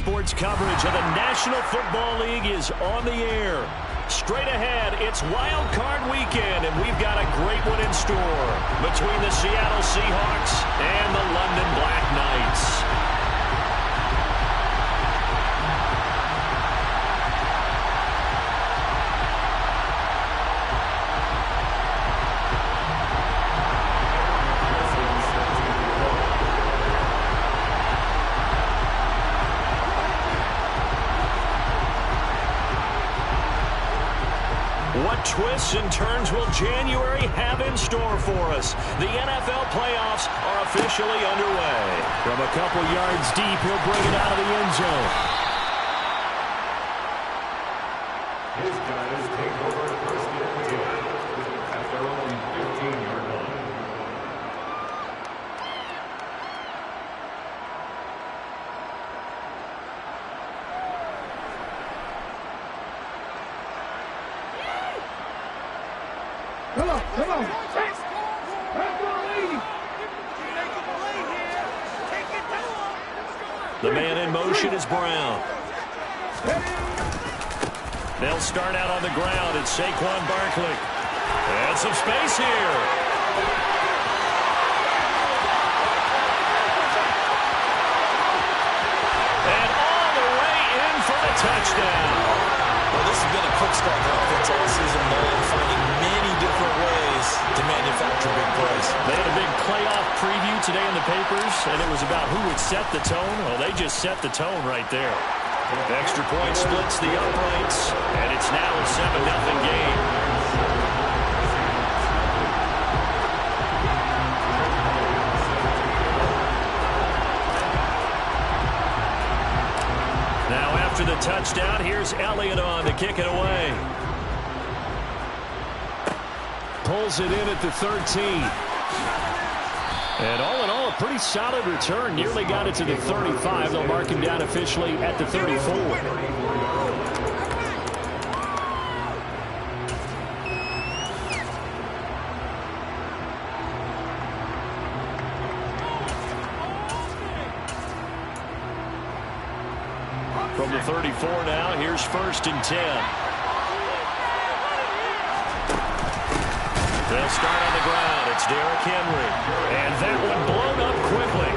Sports coverage of the National Football League is on the air. Straight ahead, it's Wild Card Weekend, and we've got a great one in store between the Seattle Seahawks and the London Black Knights. What twists and turns will January have in store for us? The NFL playoffs are officially underway. From a couple yards deep, he'll bring it out of the end zone. His guys take over the first game again at their own 15-yard line. Come on. The man in motion is Brown. They'll start out on the ground. It's Saquon Barkley. And some space here. And all the way in for the touchdown. Well, this has been a quick start offense all season long, finding many different ways to manufacture big plays. They had a big playoff preview today in the papers, and it was about who would set the tone. Well, they just set the tone right there. The extra point splits the uprights, and it's now a 7-0 game. Now after the touchdown, here's Elliott on to kick it away. Pulls it in at the 13. And all in all, a pretty solid return. Nearly got it to the 35. They'll mark him down officially at the 34. From the 34 now, here's 1st and 10. They'll start on the ground. It's Derrick Henry. And that one blown up quickly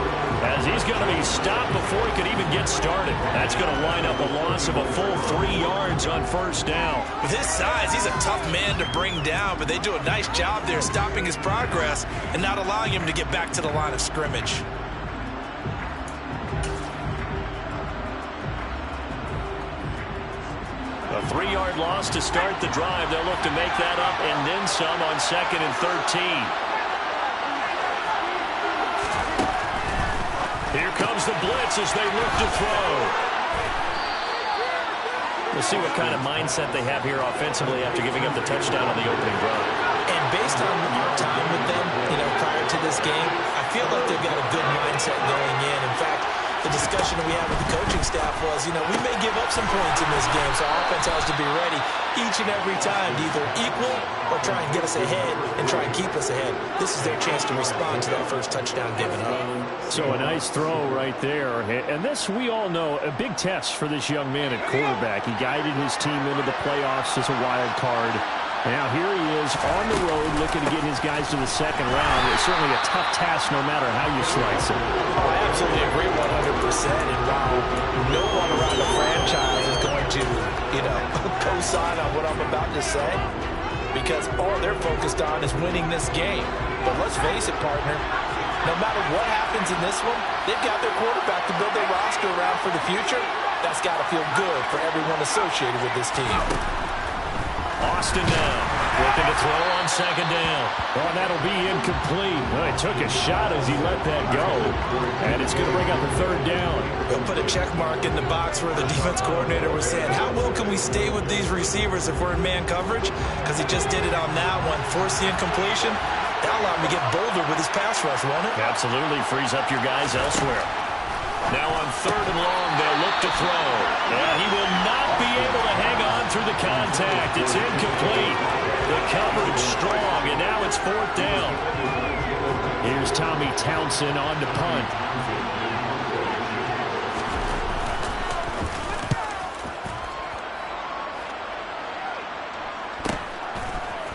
as he's going to be stopped before he could even get started. That's going to line up a loss of a full 3 yards on 1st down. With his size, he's a tough man to bring down, but they do a nice job there stopping his progress and not allowing him to get back to the line of scrimmage. A 3-yard loss to start the drive. They'll look to make that up and then some on 2nd and 13. Here comes the blitz as they look to throw. We'll see what kind of mindset they have here offensively after giving up the touchdown on the opening drive. And based on our time with them, prior to this game, I feel like they've got a good mindset going in. In fact, the discussion that we had with the coaching staff was, we may give up some points in this game, so our offense has to be ready each and every time to either equal or try and get us ahead and try and keep us ahead. This is their chance to respond to that first touchdown given up. So a nice throw right there. And this, we all know, a big test for this young man at quarterback. He guided his team into the playoffs as a wild card. Now here he is on the road looking to get his guys to the 2nd round. It's certainly a tough task no matter how you slice it. Oh, I absolutely agree 100%. And while no one around the franchise is going to, co-sign on what I'm about to say, because all they're focused on is winning this game. But let's face it, partner, no matter what happens in this one, they've got their quarterback to build their roster around for the future. That's got to feel good for everyone associated with this team. Austin now, looking to throw on 2nd down. Oh, that'll be incomplete. Well, he took a shot as he let that go. And it's going to bring up a 3rd down. We'll put a check mark in the box where the defense coordinator was saying, how well can we stay with these receivers if we're in man coverage? Because he just did it on that one. Force the incompletion. That allowed him to get bolder with his pass rush, won't it? Absolutely. Frees up your guys elsewhere. Now on 3rd and long, they'll look to throw. He will not be able to hang on through the contact. It's incomplete. The coverage strong, and now it's 4th down. Here's Tommy Townsend on to punt.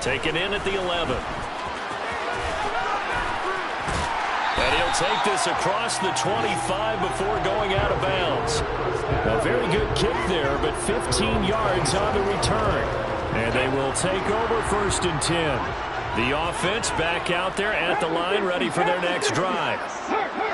Taken in at the 11. And he'll take this across the 25 before going out of bounds. A very good kick there, but 15 yards on the return. And they will take over 1st and 10. The offense back out there at the line, ready for their next drive.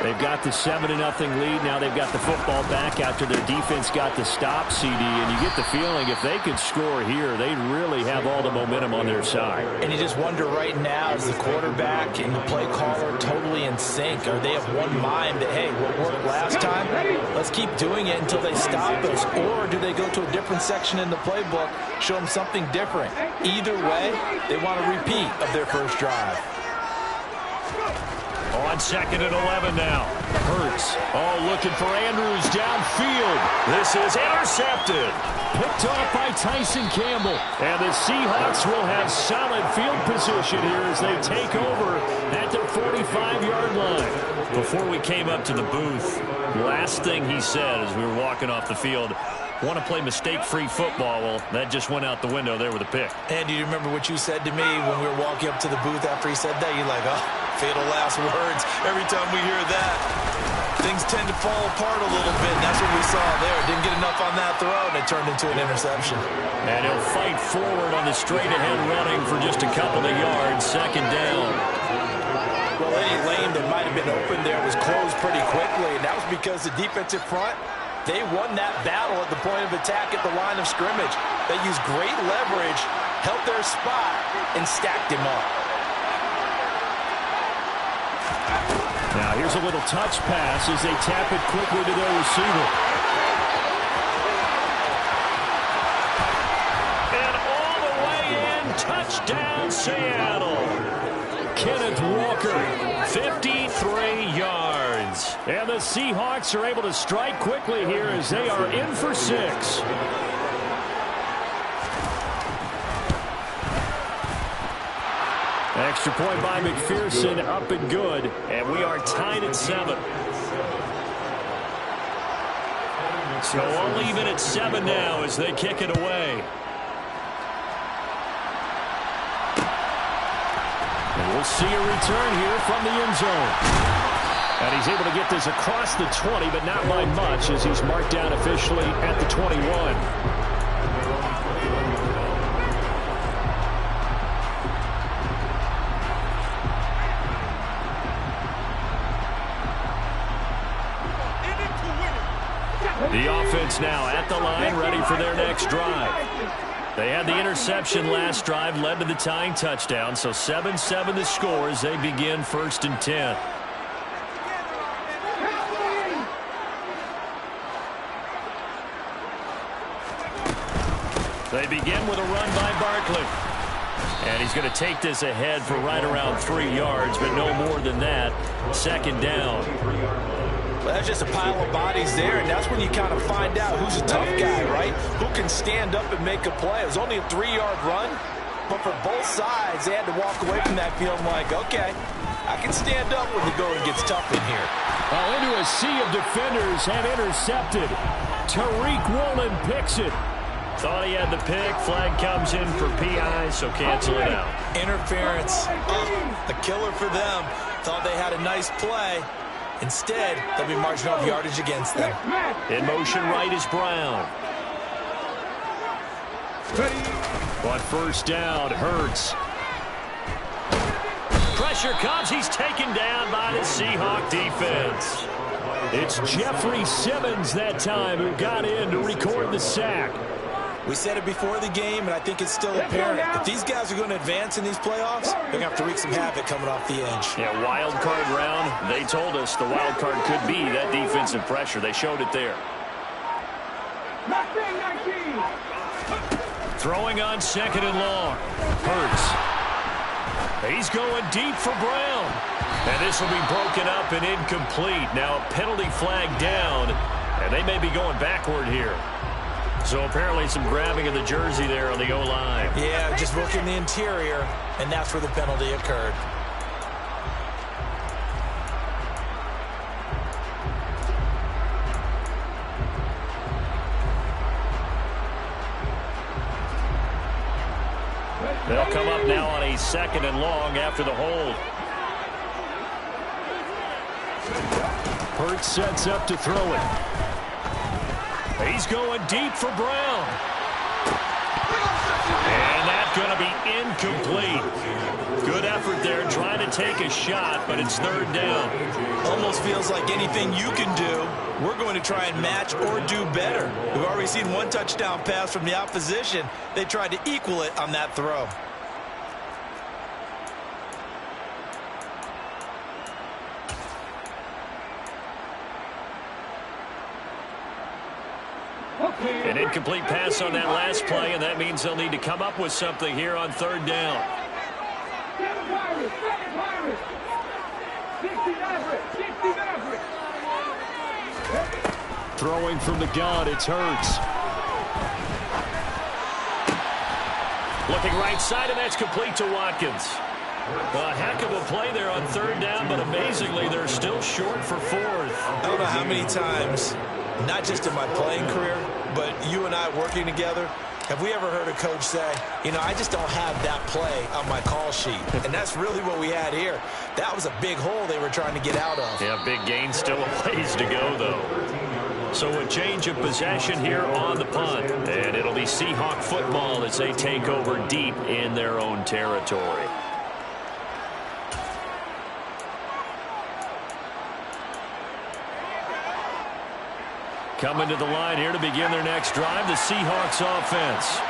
They've got the 7-0 lead. Now they've got the football back after their defense got the stop, CD. And you get the feeling if they could score here, they'd really have all the momentum on their side. And you just wonder right now, is the quarterback and the play caller totally in sync? Are they of one mind that, hey, what worked last time, let's keep doing it until they stop us? Or do they go to a different section in the playbook, show them something different? Either way, they want a repeat of their first drive. On 2nd and 11 now. Hurts. Oh, looking for Andrews downfield. This is intercepted. Picked off by Tyson Campbell. And the Seahawks will have solid field position here as they take over at the 45-yard line. Before we came up to the booth, last thing he said as we were walking off the field, want to play mistake-free football. Well, that just went out the window there with a pick. And do you remember what you said to me when we were walking up to the booth after he said that? You're like, oh, fatal last words. Every time we hear that, things tend to fall apart a little bit. And that's what we saw there. Didn't get enough on that throw, and it turned into an interception. And he'll fight forward on the straight-ahead running for just a couple of yards. 2nd down. Well, any lane that might have been open there was closed pretty quickly, and that was because the defensive front, they won that battle at the point of attack at the line of scrimmage. They used great leverage, held their spot, and stacked him up. Now here's a little touch pass as they tap it quickly to their receiver. And all the way in, touchdown Seattle. Kenneth Walker, 53 yards. And the Seahawks are able to strike quickly here as they are in for 6. Extra point by McPherson, up and good. And we are tied at 7. So all even at 7 now as they kick it away. And we'll see a return here from the end zone. And he's able to get this across the 20, but not by much as he's marked down officially at the 21. The offense now at the line, ready for their next drive. They had the interception last drive, led to the tying touchdown, so 7-7 the score as they begin 1st and 10. They begin with a run by Barkley. And he's going to take this ahead for right around 3 yards, but no more than that. 2nd down. Well, that's just a pile of bodies there, and that's when you kind of find out who's a tough guy, right? Who can stand up and make a play. It was only a 3-yard run, but for both sides, they had to walk away from that field like, okay, I can stand up when the going gets tough in here. Well, into a sea of defenders and intercepted. Tariq Woolen picks it. Thought he had the pick. Flag comes in for PI, so cancel it out. Interference. A killer for them. Thought they had a nice play. Instead, they'll be marching off yardage against them. In motion right is Brown. On 1st down, Hurts. Pressure comes. He's taken down by the Seahawk defense. It's Jeffrey Simmons that time who got in to record the sack. We said it before the game, and I think it's still apparent. If these guys are going to advance in these playoffs, they're going to have to wreak some havoc coming off the edge. Yeah, wild card round. They told us the wild card could be that defensive pressure. They showed it there. Throwing on 2nd and long. Hurts. He's going deep for Brown. And this will be broken up and incomplete. Now a penalty flag down, and they may be going backward here. So apparently some grabbing of the jersey there on the O-line. Yeah, just working the interior, and that's where the penalty occurred. They'll come up now on a 2nd and long after the hold. Hurts sets up to throw it. He's going deep for Brown. And that's going to be incomplete. Good effort there trying to take a shot, but it's 3rd down. Almost feels like anything you can do, we're going to try and match or do better. We've already seen 1 touchdown pass from the opposition. They tried to equal it on that throw. An incomplete pass on that last play, and that means they'll need to come up with something here on 3rd down. Throwing from the gun, it's Hurts. Looking right side, and that's complete to Watkins. A heck of a play there on 3rd down, but amazingly, they're still short for 4th. I don't know how many times, not just in my playing career, but you and I working together, have we ever heard a coach say, you know, I just don't have that play on my call sheet? And that's really what we had here. That was a big hole they were trying to get out of. Yeah, big gain, still a ways to go, though. So a change of possession here on the punt. And it'll be Seahawk football as they take over deep in their own territory. Coming to the line here to begin their next drive, the Seahawks offense.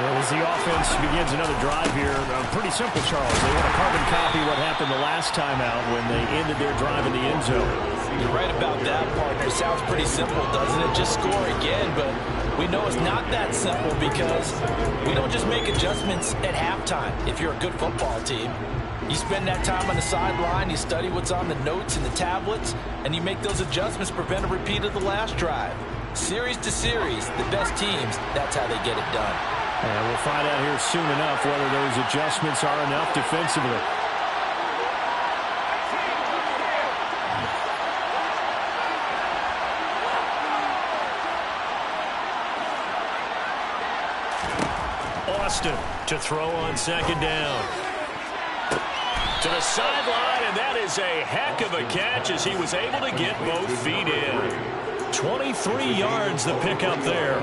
As the offense begins another drive here, pretty simple, Charles. They want to carbon copy what happened the last time out when they ended their drive in the end zone. You're right about that part. It sounds pretty simple, doesn't it? Just score again, but we know it's not that simple because we don't just make adjustments at halftime if you're a good football team. You spend that time on the sideline, you study what's on the notes and the tablets, and you make those adjustments to prevent a repeat of the last drive. Series to series, the best teams, that's how they get it done. And we'll find out here soon enough whether those adjustments are enough defensively. Austin to throw on 2nd down. To the sideline, and that is a heck of a catch as he was able to get both feet in. 23 yards the pickup there.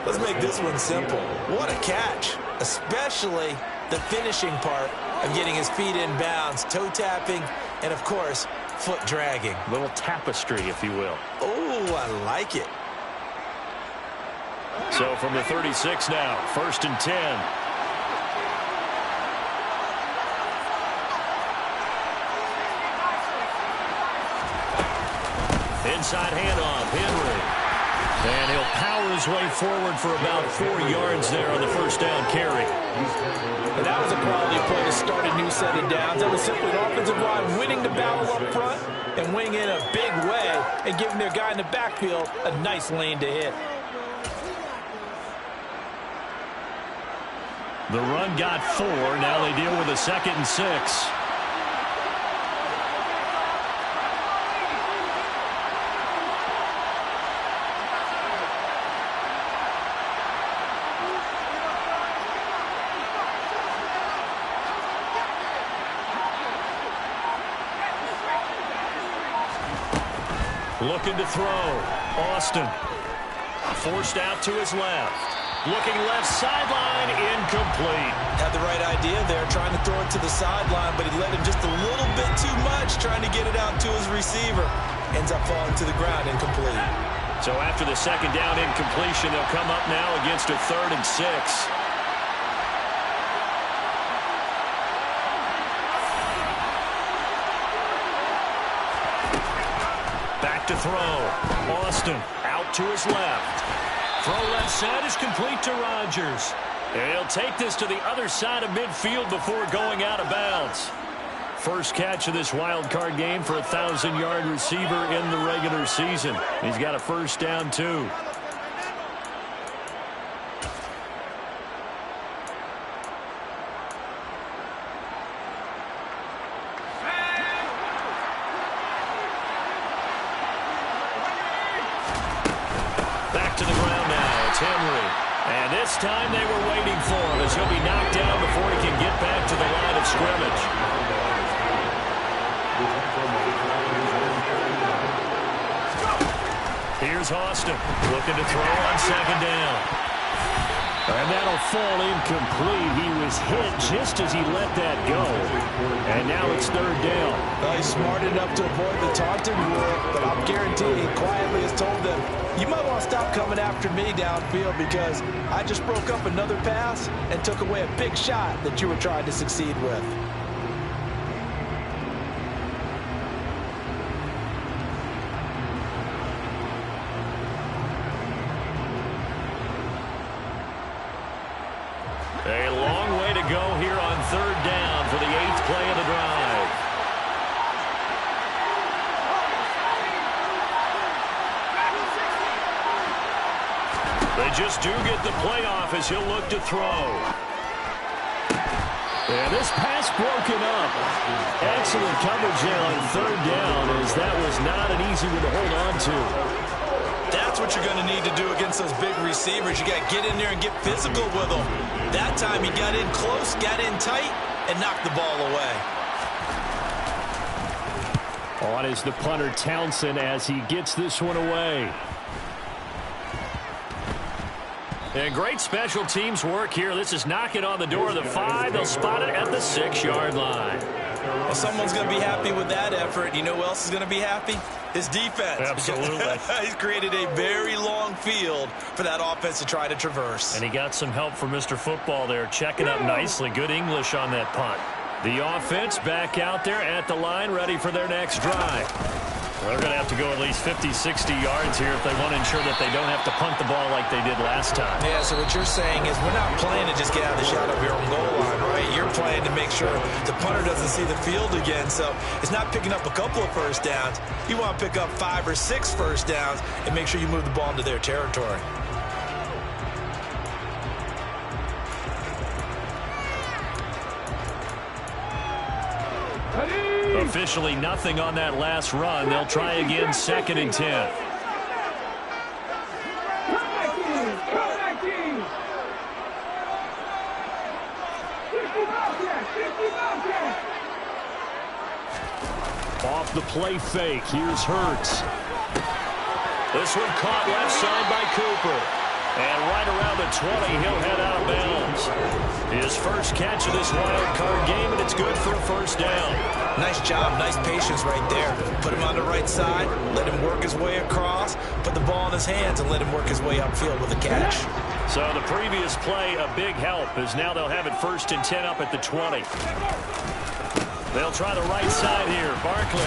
Let's make this one simple. What a catch, especially the finishing part of getting his feet in bounds, toe tapping, and of course, foot dragging. Little tapestry, if you will. Oh, I like it. So from the 36 now, 1st and 10. Inside handoff, Henry. And he'll power his way forward for about 4 yards there on the 1st down carry. And that was a quality play to start a new set of downs. That was simply an offensive line winning the battle up front and winning in a big way and giving their guy in the backfield a nice lane to hit. The run got 4. Now they deal with a 2nd and 6. Looking to throw. Austin. Forced out to his left. Looking left sideline, incomplete. Had the right idea there, trying to throw it to the sideline, but he let him just a little bit too much, trying to get it out to his receiver. Ends up falling to the ground, incomplete. So after the 2nd down incompletion, they'll come up now against a 3rd and 6. Back to throw. Austin out to his left. Throw left side is complete to Rodgers. And he'll take this to the other side of midfield before going out of bounds. First catch of this wild card game for a 1,000-yard receiver in the regular season. He's got a 1st down, too. Back to the ground now. It's Henry. And this time they were waiting for him as he'll be knocked down before he can get back to the line of scrimmage. Here's Austin looking to throw on second down. And that'll fall incomplete. He was hit just as he let that go. And now it's third down. He's smart enough to avoid the taunting rule, but I'm guaranteeing he quietly has told them, you might want to stop coming after me downfield because I just broke up another pass and took away a big shot that you were trying to succeed with. A long way to go here on third down for the 8th play of the drive. They just do get the playoff as he'll look to throw. And this pass broken up. Excellent coverage there on third down as that was not an easy one to hold on to. That's what you're going to need to do against those big receivers. You got to get in there and get physical with them. That time he got in close, got in tight, and knocked the ball away. On is the punter Townsend as he gets this one away. And great special teams work here. This is knocking on the door of the 5. They'll spot it at the 6-yard line. Well, someone's going to be happy with that effort. You know who else is going to be happy? His defense. Absolutely. He's created a very long field for that offense to try to traverse. And he got some help from Mr. Football there, checking up nicely. Good English on that punt. The offense back out there at the line, ready for their next drive. They're going to have to go at least 50, 60 yards here if they want to ensure that they don't have to punt the ball like they did last time. Yeah, so what you're saying is we're not playing to just get out of the shot of your own goal line, right? You're playing to make sure the punter doesn't see the field again. So it's not picking up a couple of first downs. You want to pick up 5 or 6 first downs and make sure you move the ball into their territory. Officially nothing on that last run. They'll try again, 2nd and 10. Off the play fake, here's Hurts. This one caught left side by Cooper. And right around the 20, he'll head out of bounds. His first catch of this wild card game, and it's good for a first down. Nice job, nice patience right there. Put him on the right side, let him work his way across, put the ball in his hands, and let him work his way upfield with a catch. So the previous play, a big help, as now they'll have it 1st and 10 up at the 20. They'll try the right side here, Barkley.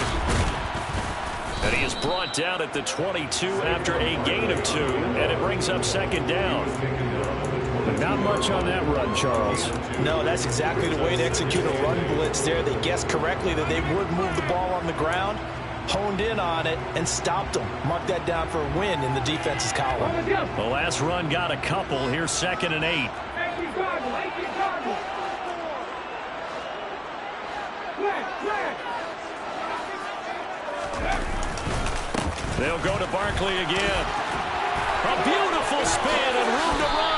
And he is brought down at the 22 after a gain of 2, and it brings up 2nd down. But not much on that run, Charles. No, that's exactly the way to execute a run blitz there. They guessed correctly that they would move the ball on the ground, honed in on it, and stopped them. Mark that down for a win in the defense's column. The last run got a couple. Here's 2nd and 8. They'll go to Barkley again. A beautiful spin and room to run.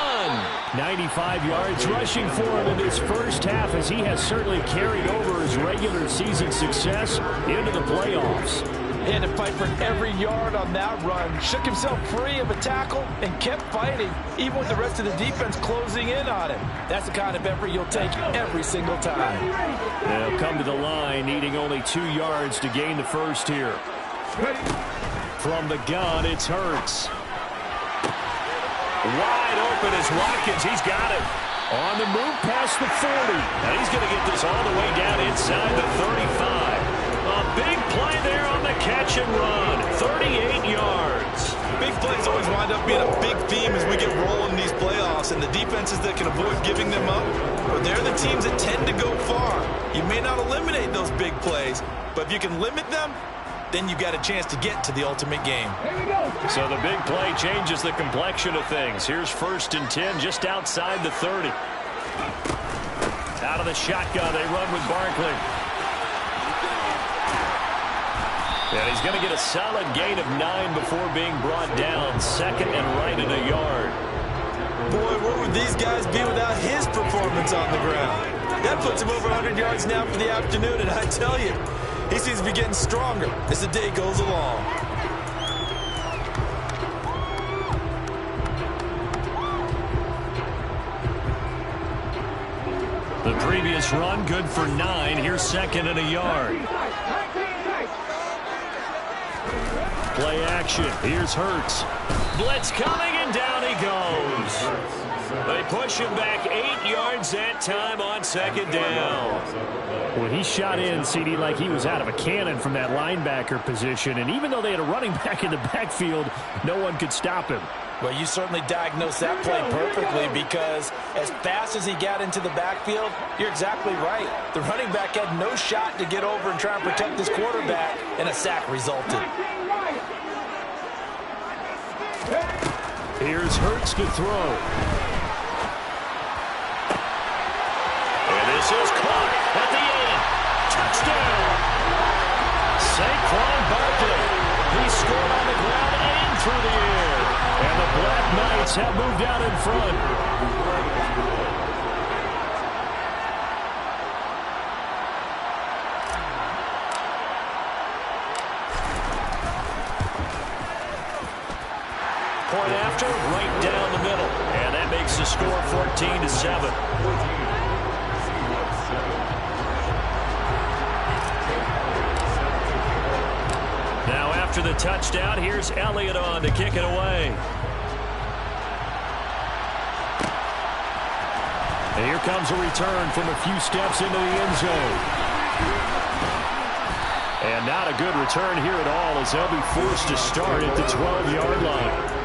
95 yards rushing for him in his first half as he has certainly carried over his regular season success into the playoffs. He had to fight for every yard on that run. Shook himself free of a tackle and kept fighting, even with the rest of the defense closing in on him. That's the kind of effort you'll take every single time. They'll come to the line, needing only 2 yards to gain the first here. From the gun, it's Hurts. Wide open is Watkins. He's got it. On the move past the 40. And he's going to get this all the way down inside the 35. A big play there on the catch and run. 38 yards. Big plays always wind up being a big theme as we get rolling in these playoffs. And the defenses that can avoid giving them up, or they're the teams that tend to go far. You may not eliminate those big plays, but if you can limit them, then you got a chance to get to the ultimate game. So the big play changes the complexion of things. Here's 1st and 10 just outside the 30. Out of the shotgun, they run with Barkley. And he's going to get a solid gain of 9 before being brought down. 2nd and right at a yard. Boy, would these guys be without his performance on the ground? That puts him over 100 yards now for the afternoon, and I tell you, he seems to be getting stronger as the day goes along. The previous run, good for 9. Here's second and a yard. Play action. Here's Hurts. Blitz coming, and down he goes. They push him back 8 yards that time on second down. Well, he shot in, CD, like he was out of a cannon from that linebacker position. And even though they had a running back in the backfield, no one could stop him. Well, you certainly diagnosed that play perfectly, because as fast as he got into the backfield, you're exactly right. The running back had no shot to get over and try and protect his quarterback, and a sack resulted. Here's Hurts to throw. And this is caught at the end. Touchdown. Saquon Barkley. He scored on the ground and through the air. And the Black Knights have moved out in front. Point after, right down the middle. And that makes the score 14-7. Now after the touchdown, here's Elliott on to kick it away. And here comes a return from a few steps into the end zone. And not a good return here at all, as they'll be forced to start at the 12-yard line.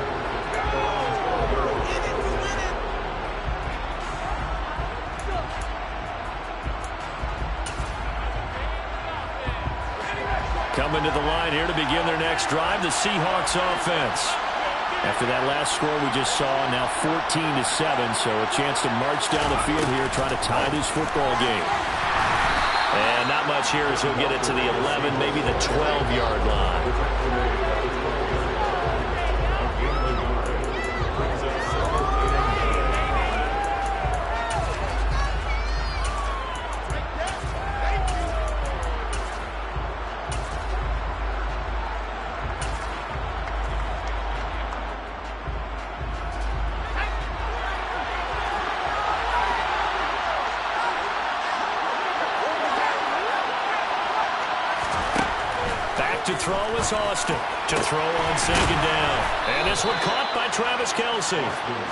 Coming to the line here to begin their next drive, the Seahawks offense. After that last score we just saw, now 14-7, so a chance to march down the field here, try to tie this football game. And not much here as he'll get it to the 11, maybe the 12-yard line. To throw is Austin. To throw on second down. And this one caught by Travis Kelce.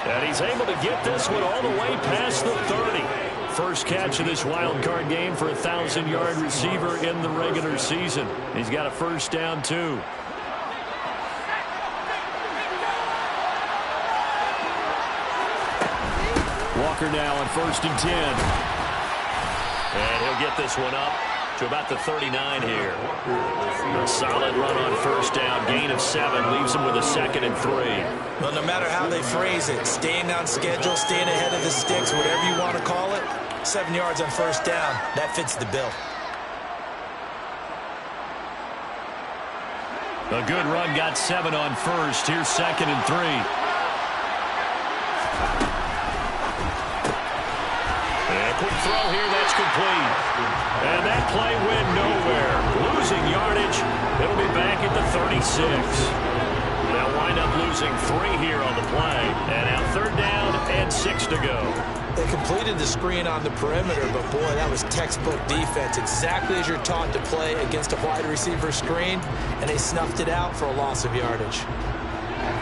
And he's able to get this one all the way past the 30. First catch of this wild card game for a 1,000-yard receiver in the regular season. He's got a first down, too. Walker now on 1st and 10. And he'll get this one up to about the 39 here. A solid run on first down, gain of 7, leaves him with a 2nd and 3. Well, no matter how they phrase it, staying on schedule, staying ahead of the sticks, whatever you want to call it, 7 yards on first down, that fits the bill. A good run, got 7 on first. Here's 2nd and 3. And a quick throw here, that's complete. And that play went nowhere. Losing yardage. It'll be back at the 36. They'll wind up losing 3 here on the play. And now 3rd down and 6 to go. They completed the screen on the perimeter, but boy, that was textbook defense. Exactly as you're taught to play against a wide receiver screen, and they snuffed it out for a loss of yardage.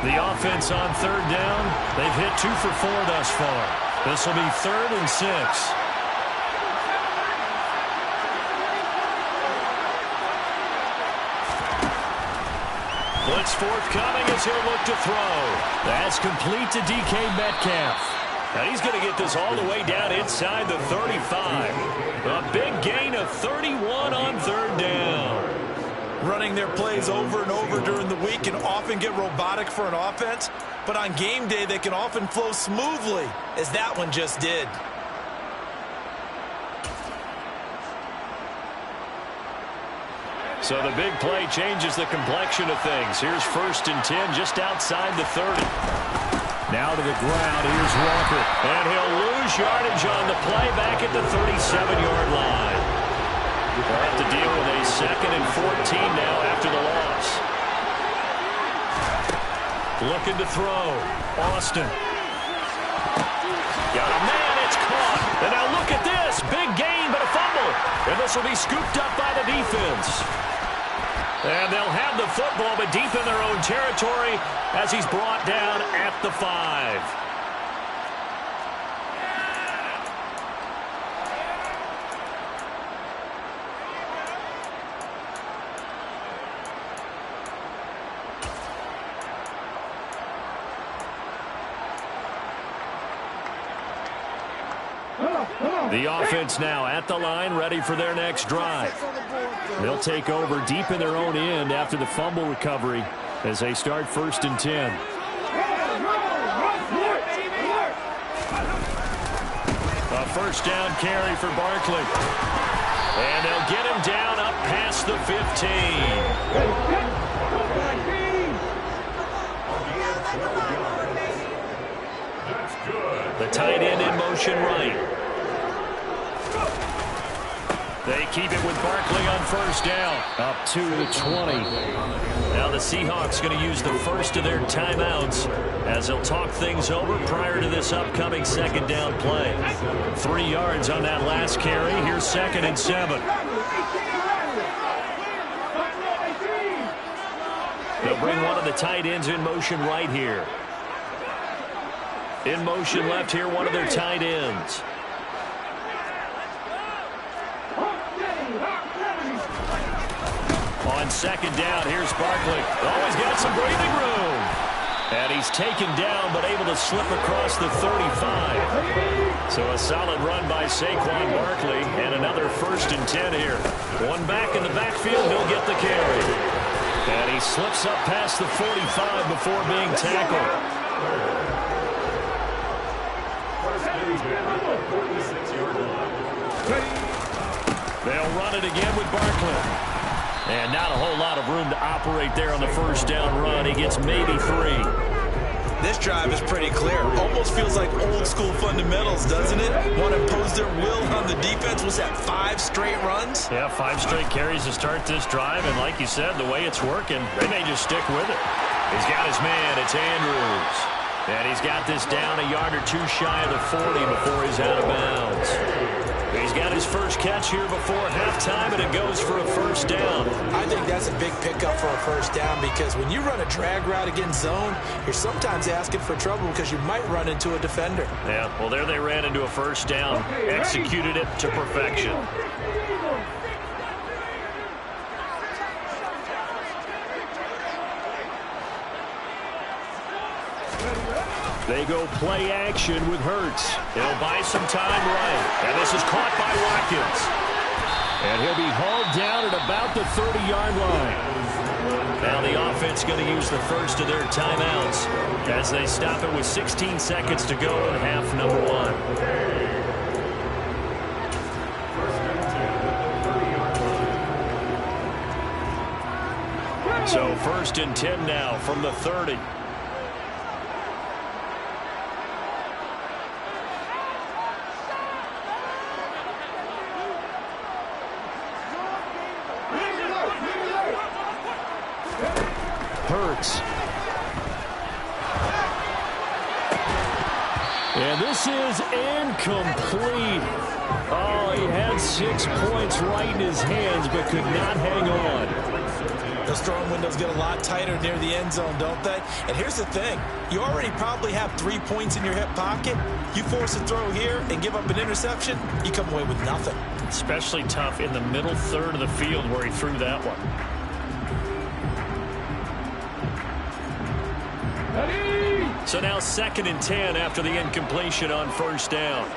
The offense on 3rd down, they've hit 2 for 4 thus far. This will be 3rd and 6. Blitz forthcoming as he'll look to throw. That's complete to DK Metcalf. And he's going to get this all the way down inside the 35. A big gain of 31 on 3rd down. Running their plays over and over during the week can often get robotic for an offense, but on game day they can often flow smoothly, as that one just did. So the big play changes the complexion of things. Here's 1st and 10 just outside the 30. Now to the ground. Here's Walker. And he'll lose yardage on the play back at the 37-yard line. They'll have to deal with a 2nd and 14 now after the loss. Looking to throw. Austin. Got a man. It's caught. And now look at this. Big gain, but a fumble. And this will be scooped up by the defense. And they'll have the football, but deep in their own territory as he's brought down at the 5. The offense now at the line, ready for their next drive. They'll take over deep in their own end after the fumble recovery as they start 1st and 10. A first down carry for Barkley. And they'll get him down up past the 15. The tight end in motion right. They keep it with Barkley on first down. Up to the 20. Now the Seahawks going to use the first of their timeouts as they'll talk things over prior to this upcoming 2nd down play. 3 yards on that last carry. Here's 2nd and 7. They'll bring one of the tight ends in motion right here. In motion left here, one of their tight ends. On 2nd down, here's Barkley. Oh, he's got some breathing room. And he's taken down, but able to slip across the 35. So a solid run by Saquon Barkley, and another 1st and 10 here. One back in the backfield, he'll get the carry. And he slips up past the 45 before being tackled. They'll run it again with Barkley. And not a whole lot of room to operate there on the first down run. He gets maybe 3. This drive is pretty clear. Almost feels like old school fundamentals, doesn't it? Want to impose their will on the defense. Was that 5 straight runs? Yeah, 5 straight carries to start this drive. And like you said, the way it's working, they may just stick with it. He's got his man. It's Andrews. And he's got this down a yard or 2 shy of the 40 before he's out of bounds. He's got his first catch here before halftime, and it goes for a first down. I think that's a big pickup for a first down because when you run a drag route against zone, you're sometimes asking for trouble because you might run into a defender. Yeah, well, there they ran into a first down, executed it to perfection. They go play action with Hurts. He'll buy some time right. And this is caught by Watkins. And he'll be hauled down at about the 30-yard line. Now the offense going to use the first of their timeouts as they stop it with 16 seconds to go in half number 1. So 1st and 10 now from the 30. Hurts. And this is incomplete. Oh, he had 6 points right in his hands, but could not hang on. Those throwing windows get a lot tighter near the end zone, don't they? And here's the thing. You already probably have 3 points in your hip pocket. You force a throw here and give up an interception, you come away with nothing. Especially tough in the middle third of the field where he threw that one. So now 2nd and 10 after the incompletion on first down.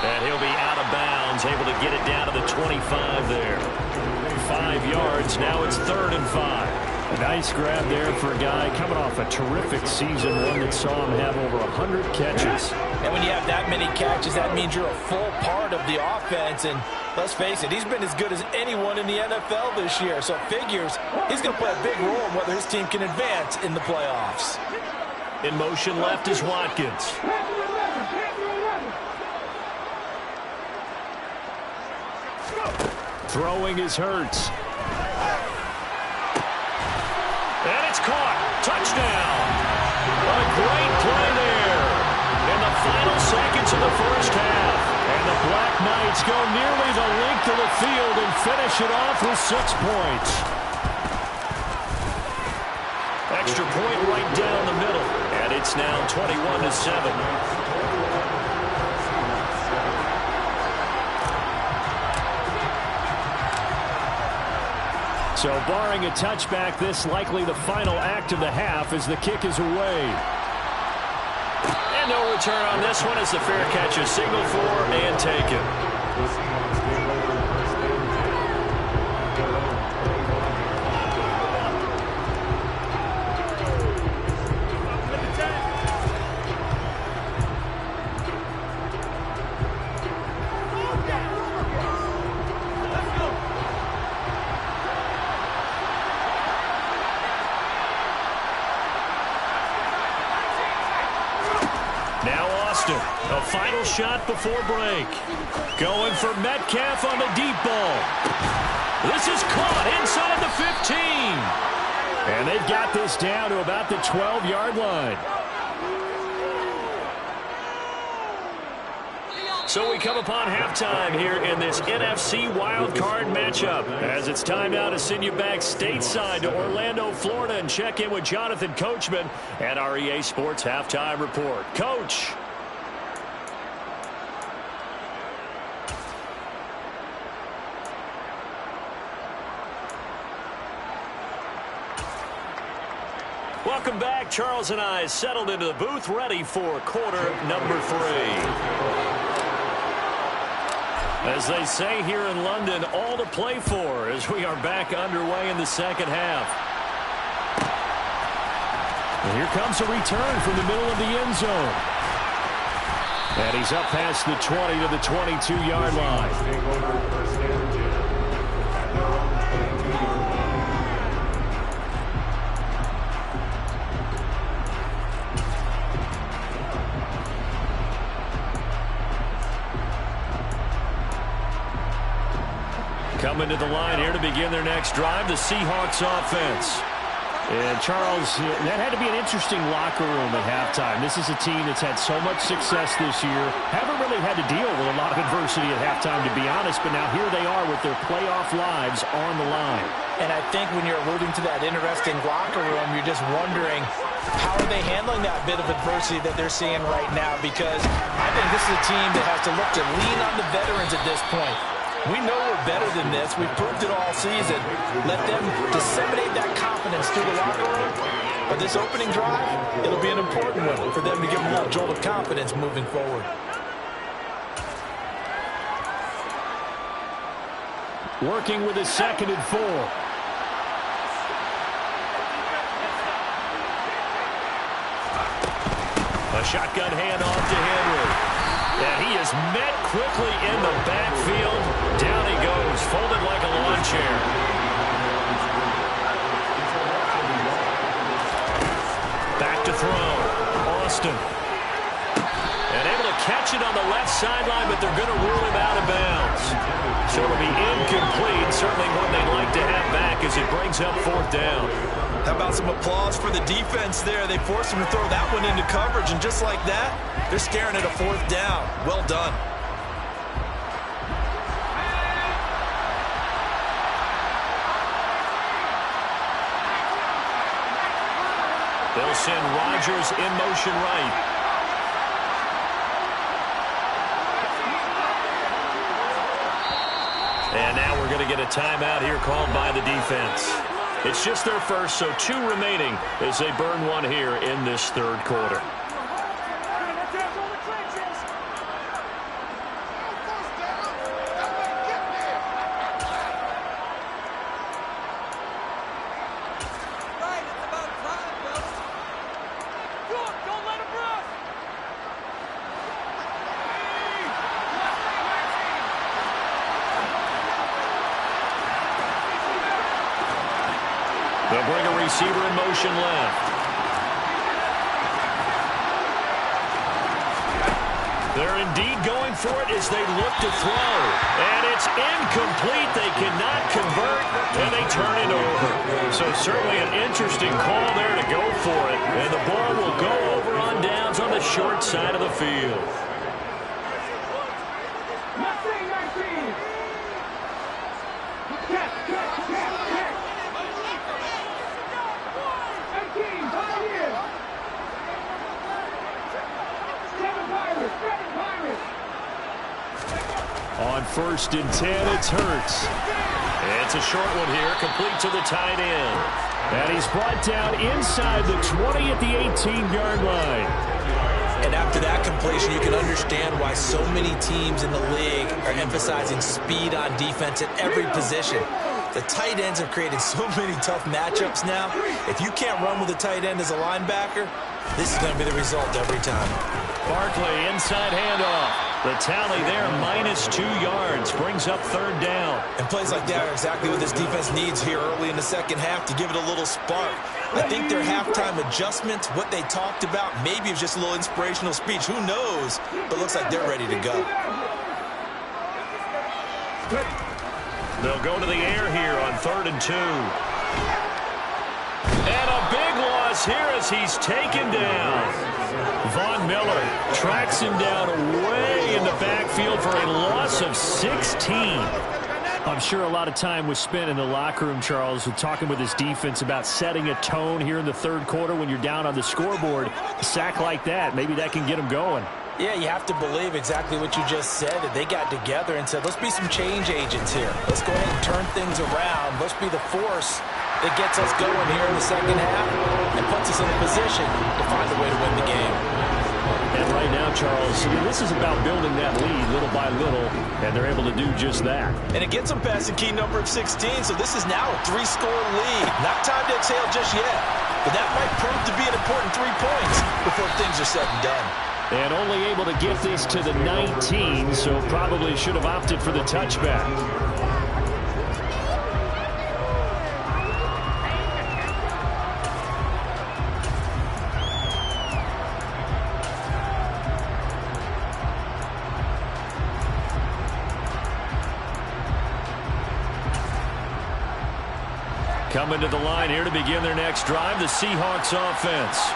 And he'll be out of bounds, able to get it down to the 25 there. 5 yards, now it's 3rd and 5. Nice grab there for a guy coming off a terrific season, one that saw him have over 100 catches. And when you have that many catches, that means you're a full part of the offense. And let's face it, he's been as good as anyone in the NFL this year. So it figures he's going to play a big role in whether his team can advance in the playoffs. In motion left is Watkins. Throwing is Hurts. And it's caught. Touchdown. A great play there in the final seconds of the first half. And the Black Knights go nearly the length of the field and finish it off with 6 points. Extra point right down the middle. And it's now 21-7. So barring a touchback, this likely the final act of the half as the kick is away. And no return on this one as the fair catch is signaled for and taken. A final shot before break. Going for Metcalf on the deep ball. This is caught inside the 15. And they've got this down to about the 12-yard line. So we come upon halftime here in this NFC wildcard matchup. As it's time now to send you back stateside to Orlando, Florida, and check in with Jonathan Coachman at our EA Sports Halftime Report. Coach. Welcome back. Charles and I settled into the booth, ready for quarter number 3. As they say here in London, all to play for as we are back underway in the second half. And here comes a return from the middle of the end zone. And he's up past the 20 to the 22-yard line. Coming to the line here to begin their next drive, the Seahawks offense. And, Charles, that had to be an interesting locker room at halftime. This is a team that's had so much success this year. Haven't really had to deal with a lot of adversity at halftime, to be honest, but now here they are with their playoff lives on the line. And I think when you're alluding to that interesting locker room, you're just wondering how are they handling that bit of adversity that they're seeing right now, because I think this is a team that has to look to lean on the veterans at this point. We know we're better than this. We've proved it all season. Let them disseminate that confidence through the locker room. But this opening drive, it'll be an important one for them to give them a little jolt of confidence moving forward. Working with a 2nd and 4. A shotgun handoff to Henry. And he is met quickly in the backfield. Down he goes, folded like a lawn chair. Back to throw. Austin. And able to catch it on the left sideline, but they're going to rule him out of bounds. So it'll be incomplete. Certainly one they'd like to have back as it brings up 4th down. How about some applause for the defense there? They forced him to throw that one into coverage, and just like that, they're staring at a 4th down. Well done. They'll send Rodgers in motion right. And now we're going to get a timeout here called by the defense. It's just their first, so 2 remaining as they burn one here in this 3rd quarter. They'll bring a receiver in motion left. They're indeed going for it as they look to throw. And it's incomplete. They cannot convert, and they turn it over. So certainly an interesting call there to go for it. And the ball will go over on downs on the short side of the field. On 1st and 10, it's Hurts. It's a short one here, complete to the tight end. And he's brought down inside the 20 at the 18-yard line. And after that completion, you can understand why so many teams in the league are emphasizing speed on defense at every position. The tight ends have created so many tough matchups now. If you can't run with a tight end as a linebacker, this is going to be the result every time. Barkley, inside handoff. The tally there, -2 yards, brings up 3rd down. And plays like that are exactly what this defense needs here early in the second half to give it a little spark. I think their halftime adjustments, what they talked about, maybe it was just a little inspirational speech. Who knows? But it looks like they're ready to go. They'll go to the air here on 3rd and 2. And a big loss here as he's taken down. Von Miller tracks him down way in the backfield for a loss of 16. I'm sure a lot of time was spent in the locker room, Charles, with talking with his defense about setting a tone here in the 3rd quarter when you're down on the scoreboard. A sack like that, maybe that can get him going. Yeah, you have to believe exactly what you just said. That they got together and said, let's be some change agents here. Let's go ahead and turn things around. Let's be the force that gets us going here in the second half and puts us in a position to find a way to win the game. And right now, Charles, this is about building that lead little by little, and they're able to do just that. And it gets them past the key number of 16, so this is now a 3-score lead. Not time to exhale just yet, but that might prove to be an important 3 points before things are said and done. And only able to get this to the 19, so probably should have opted for the touchback. Coming to the line here to begin their next drive, the Seahawks offense.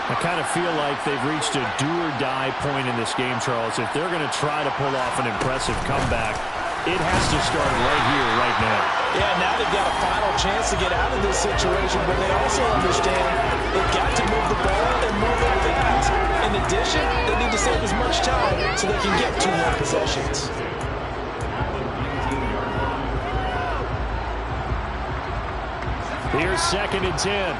I kind of feel like they've reached a do-or-die point in this game, Charles. If they're going to try to pull off an impressive comeback, it has to start right here, right now. Yeah, now they've got a final chance to get out of this situation, but they also understand they've got to move the ball and move it fast. In addition, they need to save as much time so they can get 2 more possessions. Here's 2nd and 10.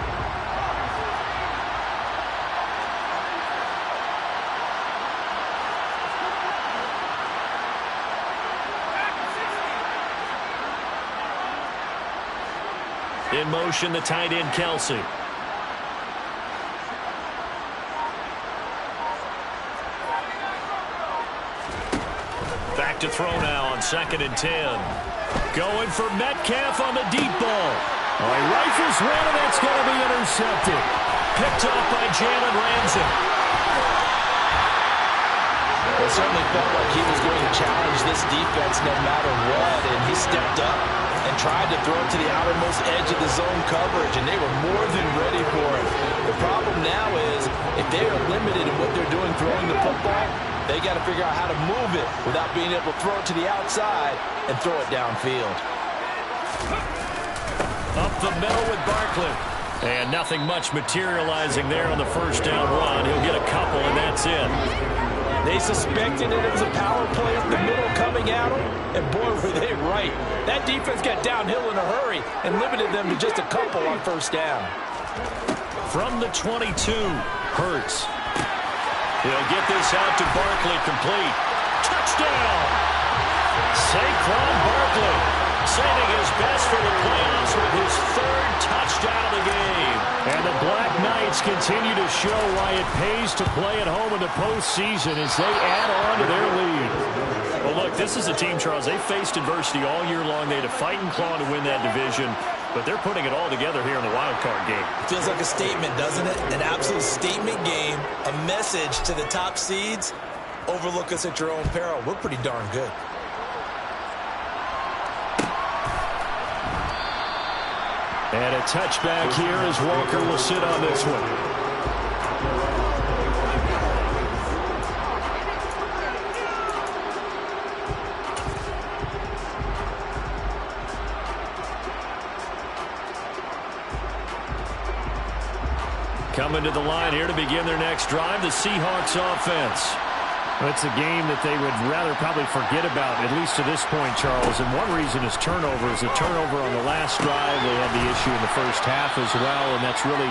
In motion, the tight end, Kelsey. Back to throw now on 2nd and 10. Going for Metcalf on the deep ball. Oh, he rifles one, and that's going to be intercepted. Picked off by Jalen Ramsey. It certainly felt like he was going to challenge this defense no matter what, and he stepped up and tried to throw it to the outermost edge of the zone coverage, and they were more than ready for it. The problem now is if they are limited in what they're doing throwing the football, they got to figure out how to move it without being able to throw it to the outside and throw it downfield. Up the middle with Barkley. And nothing much materializing there on the 1st down run. He'll get a couple, and that's it. They suspected that it was a power play in the middle coming at them, and boy, were they right. That defense got downhill in a hurry and limited them to just a couple on 1st down. From the 22, Hurts. He'll get this out to Barkley, complete. Touchdown! Saquon Barkley saving his best for the playoffs with his 3rd touchdown of the game. And the Black Knights continue to show why it pays to play at home in the postseason as they add on to their lead. Well, look, this is a team, Charles, they faced adversity all year long. They had to fight and claw to win that division. but they're putting it all together here in the wild card game. Feels like a statement, doesn't it? An absolute statement game, a message to the top seeds. Overlook us at your own peril. We're pretty darn good. And a touchback here as Walker will sit on this one. Coming to the line here to begin their next drive, the Seahawks offense. It's a game that they would rather probably forget about, at least to this point, Charles. And one reason is turnovers. The turnover on the last drive, they had the issue in the first half as well, and that's really,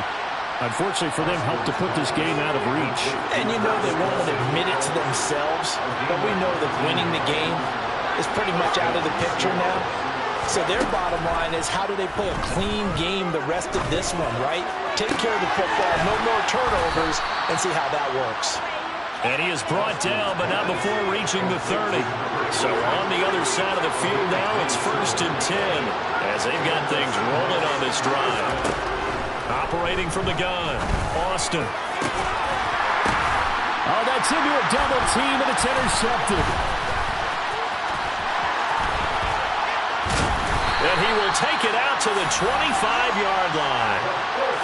unfortunately for them, helped to put this game out of reach. And you know they won't admit it to themselves, but we know that winning the game is pretty much out of the picture now. So their bottom line is, how do they play a clean game the rest of this one, right? Take care of the football, no more turnovers, and see how that works. And he is brought down, but not before reaching the 30. So on the other side of the field now, it's 1st and 10, as they've got things rolling on this drive. Operating from the gun, Austin. Oh, that's into a double team, and it's intercepted. And he will take it out to the 25-yard line.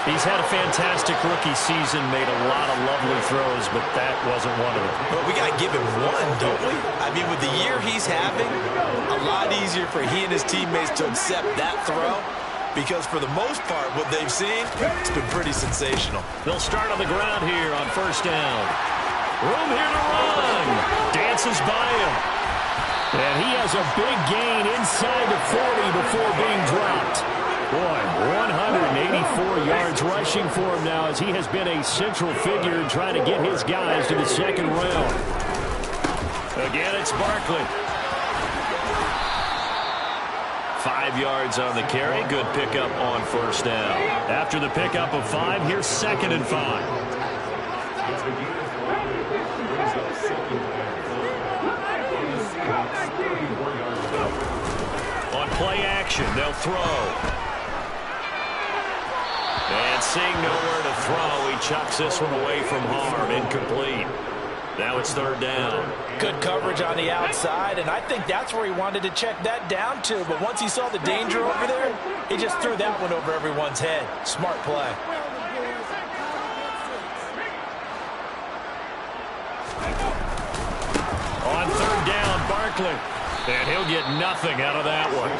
He's had a fantastic rookie season, made a lot of lovely throws, but that wasn't one of them. But we got to give him one, don't we? I mean, with the year he's having, a lot easier for he and his teammates to accept that throw, because for the most part, what they've seen, it's been pretty sensational. They'll start on the ground here on 1st down. Room here to run. Dances by him. And he has a big gain inside the 40 before being dropped. Boy, 184 yards rushing for him now, as he has been a central figure in trying to get his guys to the second round. Again, it's Barkley. 5 yards on the carry. Good pickup on 1st down. After the pickup of 5, here's 2nd and 5. On play action, they'll throw. And seeing nowhere to throw, he chucks this one away from harm. Incomplete. Now it's 3rd down. Good coverage on the outside, and I think that's where he wanted to check that down to. But once he saw the danger over there, he just threw that one over everyone's head. Smart play. On 3rd down, Barkley. And he'll get nothing out of that one.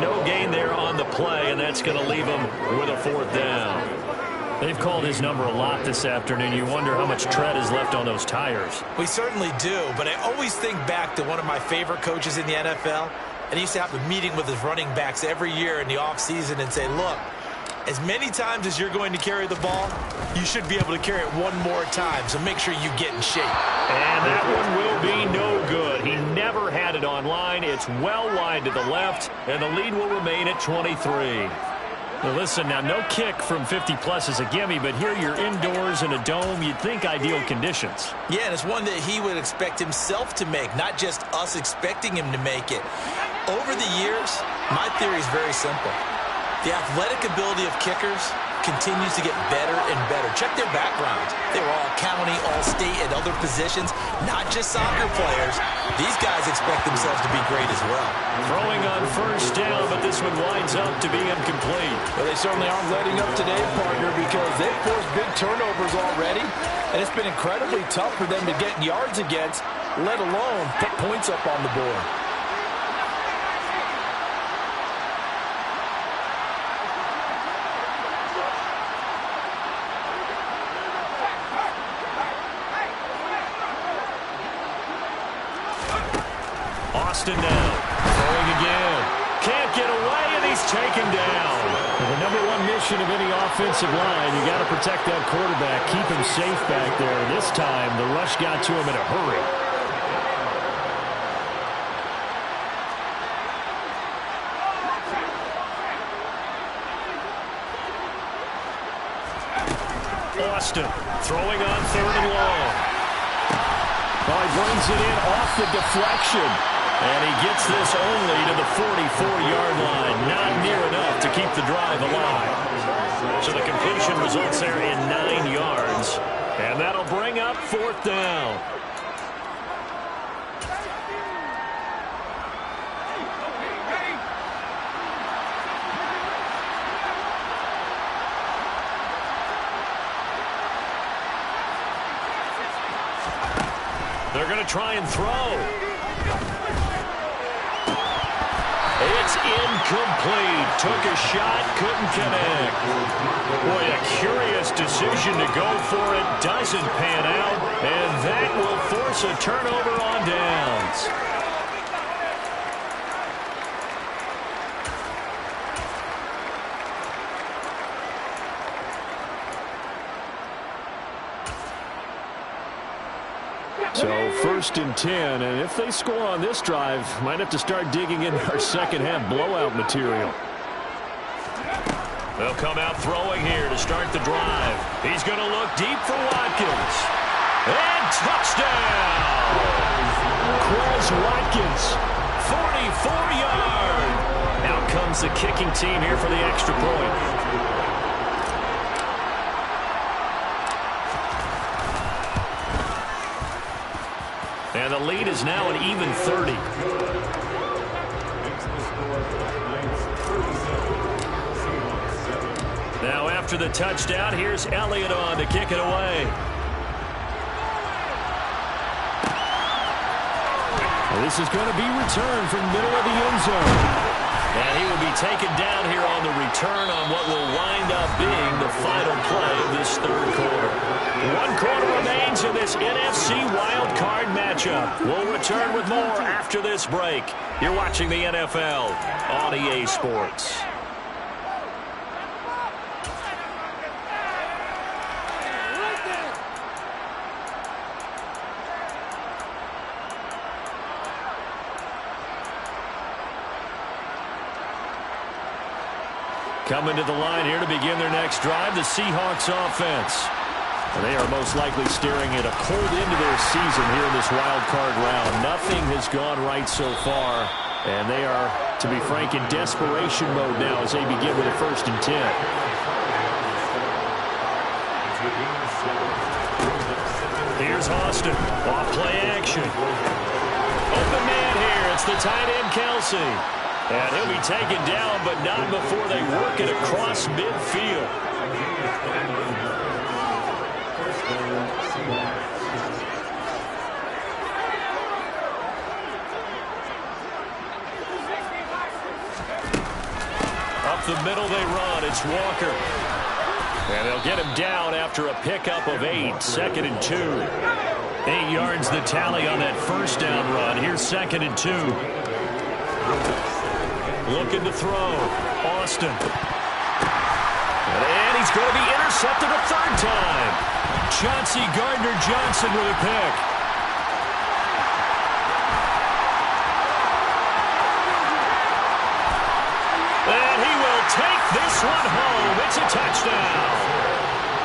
No gain there on the play, and that's going to leave him with a 4th down. They've called his number a lot this afternoon. You wonder how much tread is left on those tires. We certainly do, but I always think back to one of my favorite coaches in the NFL, and he used to have a meeting with his running backs every year in the offseason and say, look, as many times as you're going to carry the ball, you should be able to carry it one more time, so make sure you get in shape. And that one will be no good. He never had it on line. It's well wide to the left, and the lead will remain at 23. Now listen, now no kick from 50-plus is a gimme, but here you're indoors in a dome. You'd think ideal conditions. Yeah, and it's one that he would expect himself to make, not just us expecting him to make it. Over the years, my theory is very simple. The athletic ability of kickers continues to get better and better. Check their backgrounds. They were all county, all state, at other positions, not just soccer players. These guys expect themselves to be great as well. Throwing on 1st down, but this one winds up to be incomplete. Well, they certainly aren't letting up today, partner, because they've forced big turnovers already, and it's been incredibly tough for them to get yards against, let alone put points up on the board. Austin now, throwing again. Can't get away, and he's taken down. And the number one mission of any offensive line, you got to protect that quarterback, keep him safe back there. This time, the rush got to him in a hurry. Austin throwing on 3rd and long. Oh, he brings it in off the deflection. And he gets this only to the 44-yard line. Not near enough to keep the drive alive. So the completion results there in 9 yards. And that'll bring up 4th down. They're going to try and throw. It's incomplete. Took a shot, couldn't connect. Boy, a curious decision to go for it. Doesn't pan out, and that will force a turnover on downs. So 1st and 10, and if they score on this drive, might have to start digging in our second half blowout material. They'll come out throwing here to start the drive. He's going to look deep for Watkins. And touchdown! Chris Watkins, 44-yard. Out comes the kicking team here for the extra point. And the lead is now an even 30. Now after the touchdown, here's Elliott on to kick it away. And this is going to be returned from the middle of the end zone. And he will be taken down here on the return on what will wind up being the final play of this 3rd quarter. 1 quarter remains in this NFC Wild Card matchup. We'll return with more after this break. You're watching the NFL on EA Sports. Coming to the line here to begin their next drive, the Seahawks offense. And they are most likely staring at a cold end to their season here in this wild card round. Nothing has gone right so far, and they are, to be frank, in desperation mode now as they begin with a 1st and 10. Here's Austin, off play action. Open man here, it's the tight end Kelsey. And he'll be taken down, but not before they work it across midfield. Up the middle they run. It's Walker. And they'll get him down after a pickup of 8. 2nd and 2. 8 yards the tally on that 1st down run. Here's 2nd and 2. Looking to throw. Austin. And he's going to be intercepted a 3rd time. Chauncey Gardner-Johnson with a pick. And he will take this one home. It's a touchdown.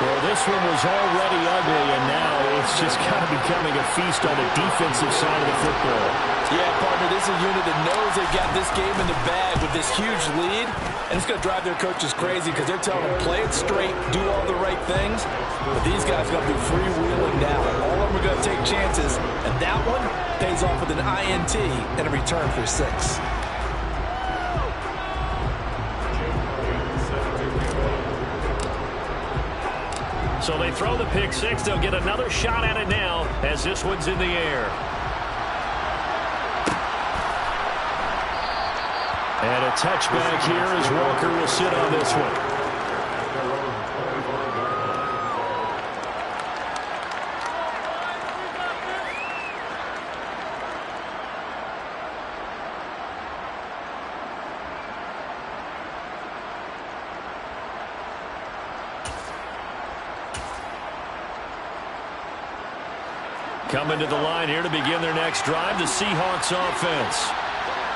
Well, this one was already ugly, and now it's just kind of becoming a feast on the defensive side of the football. Yeah, partner, this is a unit that knows they've got this game in the bag with this huge lead, and it's going to drive their coaches crazy because they're telling them, play it straight, do all the right things, but these guys are going to be freewheeling now. All of them are going to take chances, and that one pays off with an INT and a return for 6. So they throw the pick 6. They'll get another shot at it now as this one's in the air. And a touchback here as Walker will sit on this one. Coming to the line here to begin their next drive, the Seahawks offense.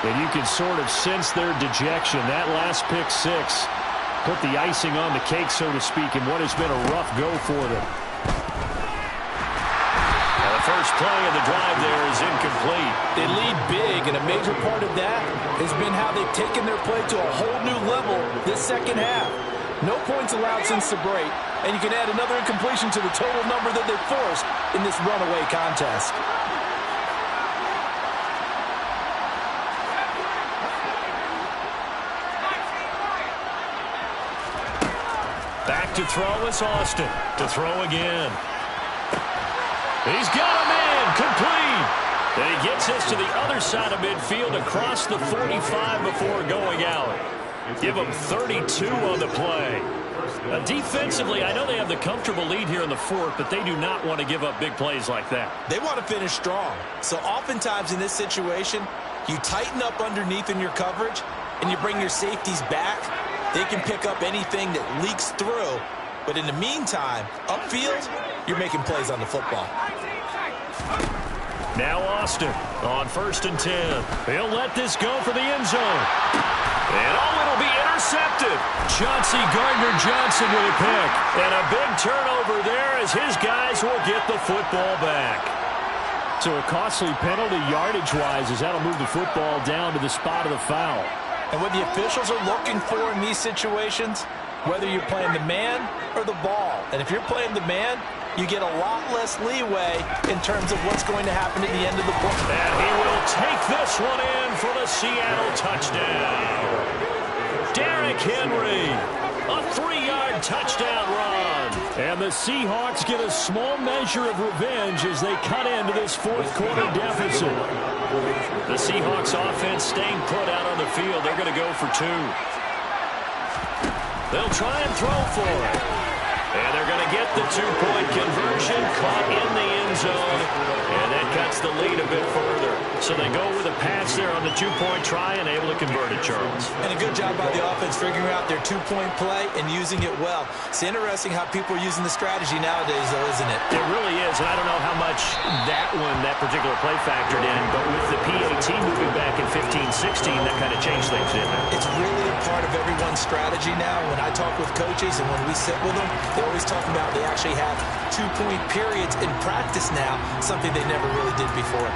And you can sort of sense their dejection. That last pick 6 put the icing on the cake, so to speak, in what has been a rough go for them. And the first play of the drive there is incomplete. They lead big, and a major part of that has been how they've taken their play to a whole new level this second half. No points allowed since the break, and you can add another incompletion to the total number that they forced in this runaway contest. Back to throw is Austin. To throw again. He's got him in. Complete. And he gets us to the other side of midfield across the 45 before going out. Give them 32 on the play. Defensively, I know they have the comfortable lead here in the fourth, but they do not want to give up big plays like that. They want to finish strong. So oftentimes in this situation, you tighten up underneath in your coverage, and you bring your safeties back. They can pick up anything that leaks through. But in the meantime, upfield, you're making plays on the football. Now Austin on 1st and 10. He'll let this go for the end zone. And it'll be intercepted. Chauncey Gardner-Johnson with a pick. And a big turnover there as his guys will get the football back. So a costly penalty yardage-wise as that'll move the football down to the spot of the foul. And what the officials are looking for in these situations, whether you're playing the man or the ball. And if you're playing the man, you get a lot less leeway in terms of what's going to happen at the end of the play. And he will take this one in for the Seattle touchdown. Derrick Henry, a 3-yard touchdown run. And the Seahawks get a small measure of revenge as they cut into this fourth quarter deficit. The Seahawks offense staying put out on the field. They're going to go for 2. They'll try and throw for it. And they're going to get the 2-point conversion, caught in the end zone, and that cuts the lead a bit further. So they go with a pass there on the 2-point try and able to convert it, Charles. And a good job by the offense figuring out their 2-point play and using it well. It's interesting how people are using the strategy nowadays, though, isn't it? It really is, and I don't know how much that particular play factored in, but with the PAT moving back in 15-16, that kind of changed things, didn't it? It's really a part of everyone's strategy now. When I talk with coaches and when we sit with them, they always talk about they actually have 2-point periods in practice now, something they never really did before.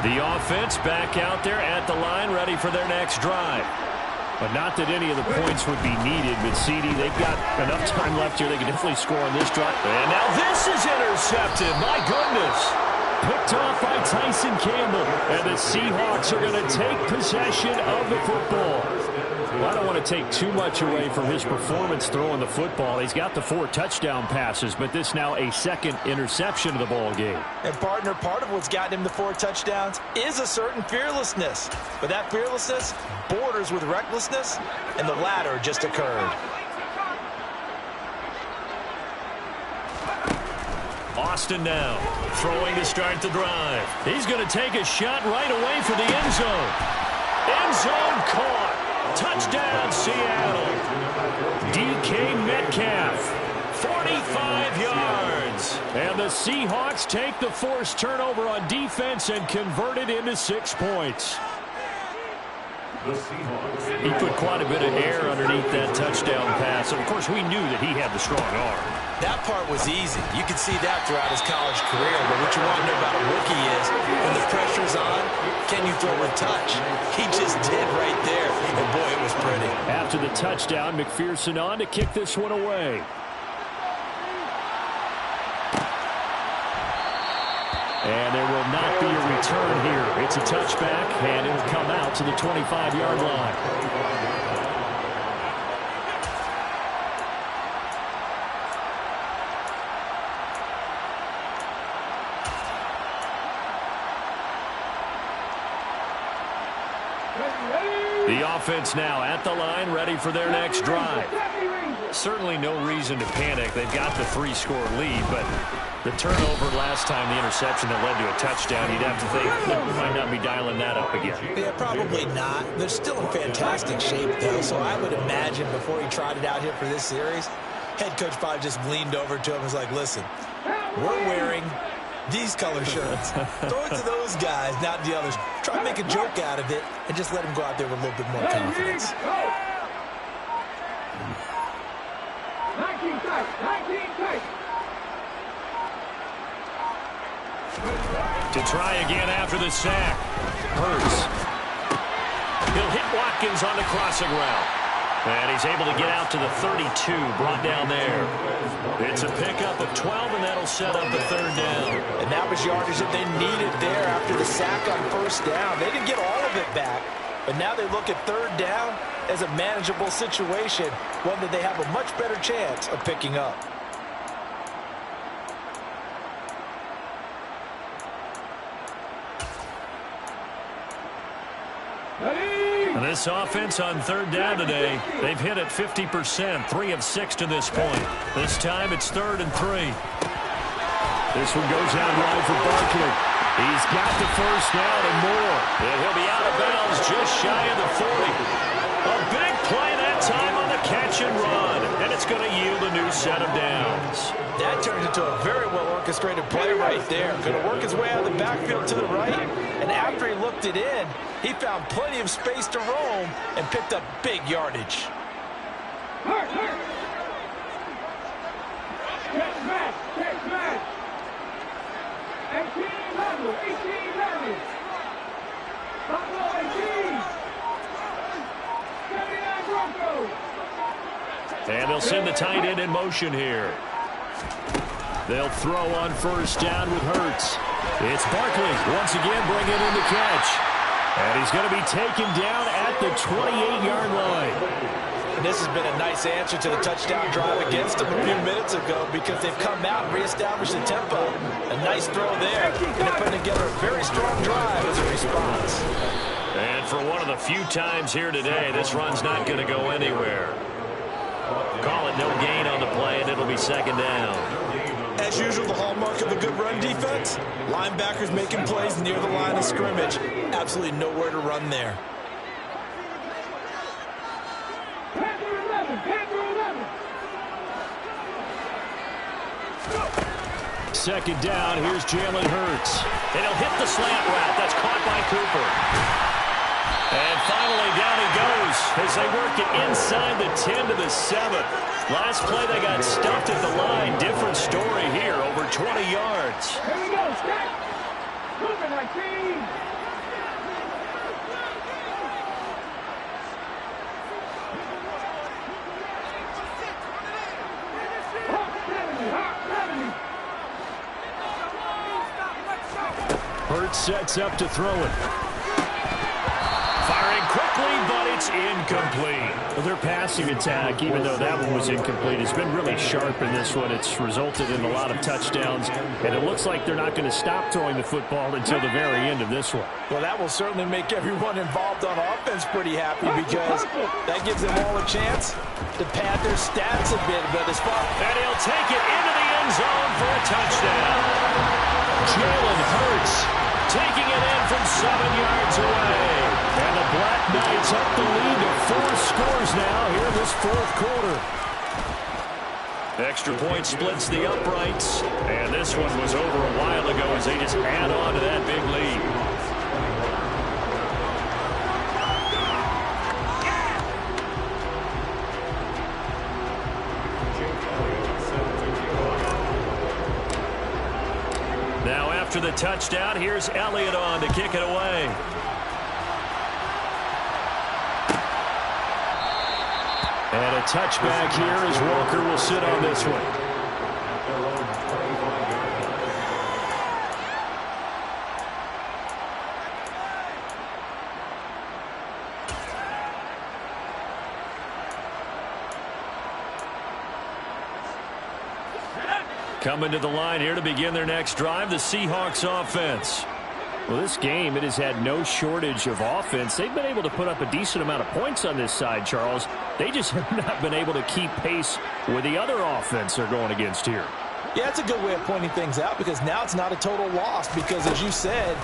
The offense back out there at the line, ready for their next drive. But not that any of the points would be needed, but CD, they've got enough time left here. They can definitely score on this drive. And now this is intercepted. My goodness. Picked off by Tyson Campbell. And the Seahawks are going to take possession of the football. Well, I don't want to take too much away from his performance throwing the football. He's got the 4 touchdown passes, but this now a second interception of the ball game. And, partner, part of what's gotten him the 4 touchdowns is a certain fearlessness. But that fearlessness borders with recklessness, and the latter just occurred. Austin now throwing to start the drive. He's going to take a shot right away for the end zone. End zone caught. Touchdown, Seattle. DK Metcalf, 45 yards. And the Seahawks take the forced turnover on defense and convert it into 6 points. He put quite a bit of air underneath that touchdown pass. Of course, we knew that he had the strong arm. That part was easy. You could see that throughout his college career. But what you want to know about a rookie is when the pressure's on, can you throw a touch? He just did right there. And, boy, it was pretty. After the touchdown, McPherson on to kick this one away. And there will not be a return here. It's a touchback, and it will come out to the 25-yard line. The offense now at the line, ready for their next drive. Certainly no reason to panic. They've got the 3-score lead, but the turnover last time, the interception that led to a touchdown, you'd have to think they might not be dialing that up again. Yeah, probably not. They're still in fantastic shape, though, so I would imagine before he tried it out here for this series, head coach probably just leaned over to him and was like, listen, we're wearing these color shirts. Throw it to those guys, not the others. Try to make a joke out of it and just let him go out there with a little bit more confidence. 19 tight. To try again after the sack. Hurts. He'll hit Watkins on the crossing route. And he's able to get out to the 32, brought down there. It's a pickup of 12, and that'll set up the third down. And that was yardage that they needed there after the sack on first down. They didn't get all of it back, but now they look at third down as a manageable situation, one that they have a much better chance of picking up. And this offense on third down today, they've hit it 50%, 3 of 6 to this point. This time it's 3rd and 3. This one goes out wide for Barkley. He's got the first down and more. And he'll be out of bounds just shy of the 40. A big play that time on the catch and run. And it's going to yield a new set of downs. That turned into a very well-orchestrated play right there. Going to work his way out of the backfield to the right. And after he looked it in, he found plenty of space to roam and picked up big yardage. Catch back. 18-11. Buffalo 18. 79 Broncos. And they'll send the tight end in motion here. They'll throw on first down with Hurts. It's Barkley once again bringing in the catch. And he's going to be taken down at the 28-yard line. And this has been a nice answer to the touchdown drive against them a few minutes ago because they've come out and reestablished the tempo. A nice throw there. And they're putting together a very strong drive as a response. And for one of the few times here today, this run's not going to go anywhere. Call it no gain on the play, and it'll be second down. As usual, the hallmark of a good run defense, linebackers making plays near the line of scrimmage. Absolutely nowhere to run there. Second down, here's Jalen Hurts. And he'll hit the slant route. That's caught by Cooper. And finally, down he goes as they work it inside the 10 to the 7. Last play, they got stuffed at the line. Different story here, over 20 yards. Here we go, stack. Cooper 19. Hurts sets up to throw it. Firing quickly, but it's incomplete. Well, their passing attack, even though that one was incomplete, has been really sharp in this one. It's resulted in a lot of touchdowns, and it looks like they're not going to stop throwing the football until the very end of this one. Well, that will certainly make everyone involved on offense pretty happy because that gives them all a chance to pad their stats a bit. But as far and he'll take it into the end zone for a touchdown. Jalen Hurts taking it in from 7 yards away. And the Black Knights up the lead to 4 scores now here in this fourth quarter. Extra point splits the uprights. And this one was over a while ago as they just add on to that big lead. Now after the touchdown, here's Elliott on to kick it away. And a touchback here as Walker will sit on this one. Coming to the line here to begin their next drive, the Seahawks offense. Well, this game, it has had no shortage of offense. They've been able to put up a decent amount of points on this side, Charles. They just have not been able to keep pace with the other offense they're going against here. Yeah, it's a good way of pointing things out because now it's not a total loss because, as you said,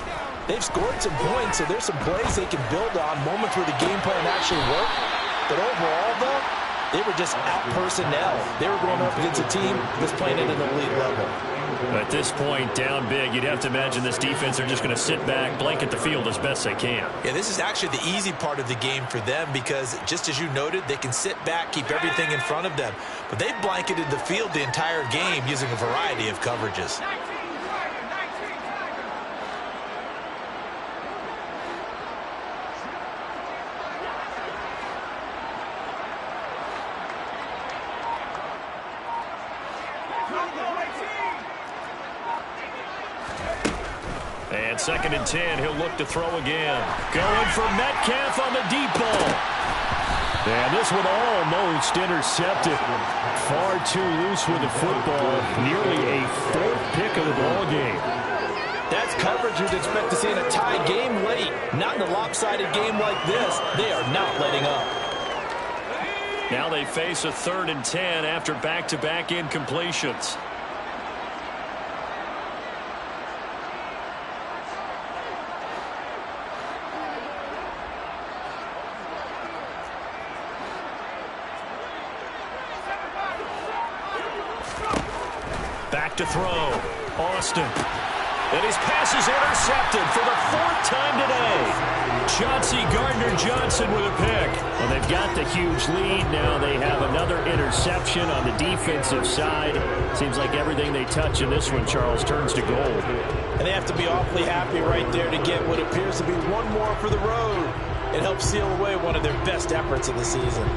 they've scored some points, so there's some plays they can build on, moments where the game plan actually worked. But overall, though, they were just out-personnel. They were going up against a team that's playing at an elite level. At this point, down big, you'd have to imagine this defense are just going to sit back, blanket the field as best they can. Yeah, this is actually the easy part of the game for them because, just as you noted, they can sit back, keep everything in front of them. But they've blanketed the field the entire game using a variety of coverages. And 2nd and 10, he'll look to throw again. Going for Metcalf on the deep ball. And this one almost intercepted. Far too loose with the football. Nearly a 4th pick of the ball game. That's coverage you'd expect to see in a tie game late. Not in a lopsided game like this. They are not letting up. Now they face a 3rd and 10 after back-to-back incompletions. Back to throw. Austin. And his pass is intercepted for the 4th time today. Chauncey Gardner-Johnson with a pick. Well, they've got the huge lead. Now they have another interception on the defensive side. Seems like everything they touch in this one, Charles, turns to gold. And they have to be awfully happy right there to get what appears to be one more for the road. It helps seal away one of their best efforts of the season.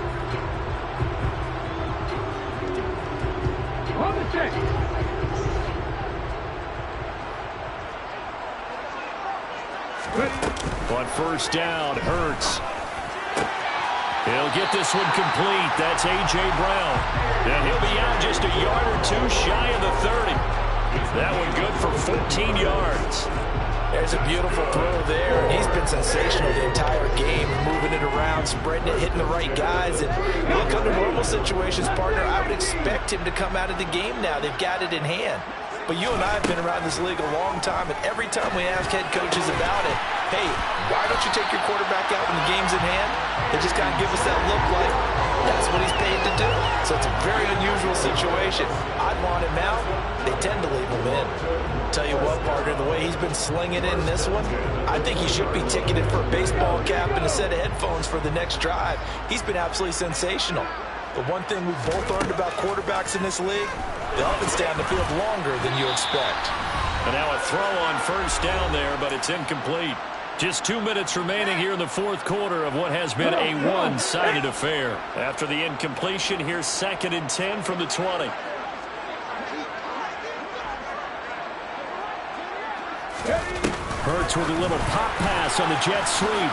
On the check. On 1st down, Hurts. He'll get this one complete. That's A.J. Brown. And he'll be out just a yard or 2 shy of the 30. That one good for 14 yards. There's a beautiful throw there, and he's been sensational the entire game, moving it around, spreading it, hitting the right guys. And look, under normal situations, partner, I would expect him to come out of the game now. They've got it in hand. But you and I have been around this league a long time, and every time we ask head coaches about it, hey, why don't you take your quarterback out when the game's in hand? They just kind of give us that look like that's what he's paid to do. So it's a very unusual situation. I'd want him out. They tend to leave him in. Tell you what, partner, the way he's been slinging in this one, I think he should be ticketed for a baseball cap and a set of headphones for the next drive. He's been absolutely sensational. The one thing we've both learned about quarterbacks in this league, they often stay on the field longer than you expect. And now a throw on 1st down there, but it's incomplete. Just 2 minutes remaining here in the 4th quarter of what has been a one-sided affair. After the incompletion, here's 2nd and 10 from the 20. Hurts with a little pop pass on the jet sweep.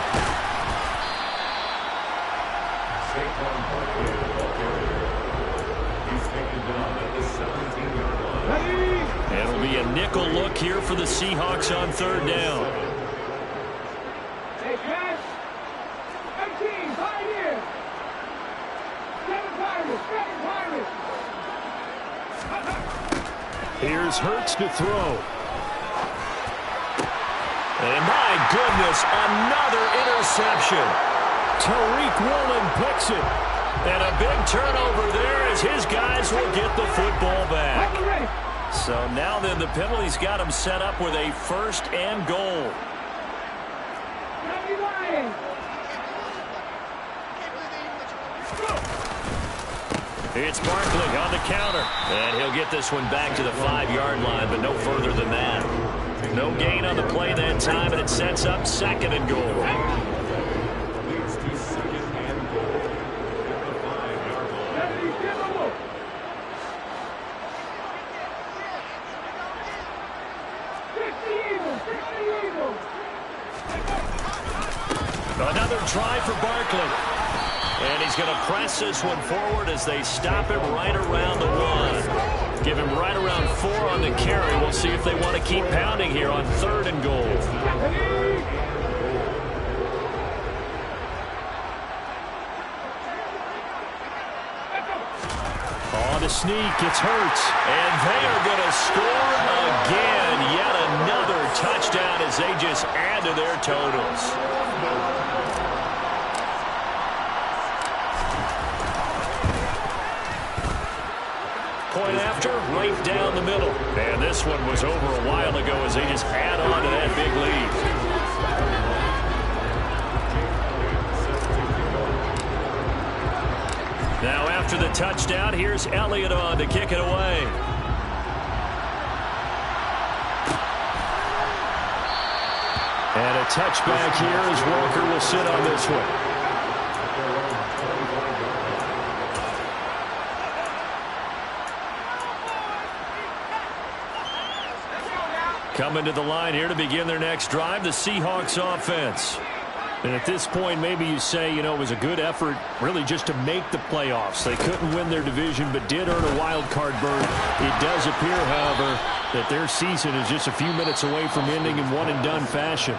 It'll be a nickel look here for the Seahawks on 3rd down. Hey, catch. 18, right here. 7 Pirates, 7 Pirates. Here's Hurts to throw. And my goodness, another interception. Tariq Woolen picks it. And a big turnover there as his guys will get the football back. So now then the penalty's got him set up with a 1st and goal. It's Barkley on the counter. And he'll get this one back to the 5-yard line, but no further than that. No gain on the play that time, and it sets up 2nd and goal. Leads to 2nd and goal at the 5-yard line. Another try for Barkley. And he's going to press this one forward as they stop him right around the 1. Give him right around 4 on the carry. We'll see if they want to keep pounding here on 3rd and goal. On the sneak, it's Hurts. And they are going to score again. Yet another touchdown as they just add to their totals. Point after, right down the middle. And this one was over a while ago as they just add on to that big lead. Now after the touchdown, here's Elliott on to kick it away. And a touchback here as Walker will sit on this one. Coming to the line here to begin their next drive, the Seahawks offense. And at this point, maybe you say, you know, it was a good effort really just to make the playoffs. They couldn't win their division but did earn a wild card berth. It does appear, however, that their season is just a few minutes away from ending in one-and-done fashion.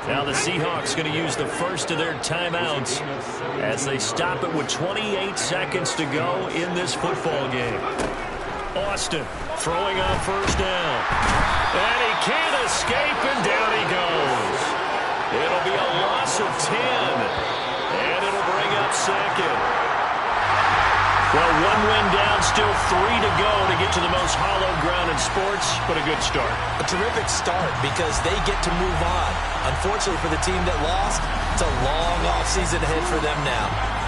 Now the Seahawks going to use the first of their timeouts as they stop it with 28 seconds to go in this football game. Austin throwing on first down. And he can't escape, and down he goes. It'll be a loss of 10, and it'll bring up second. Well, one win down, still 3 to go to get to the most hallowed ground in sports, but a good start. A terrific start because they get to move on. Unfortunately for the team that lost, it's a long offseason ahead for them now.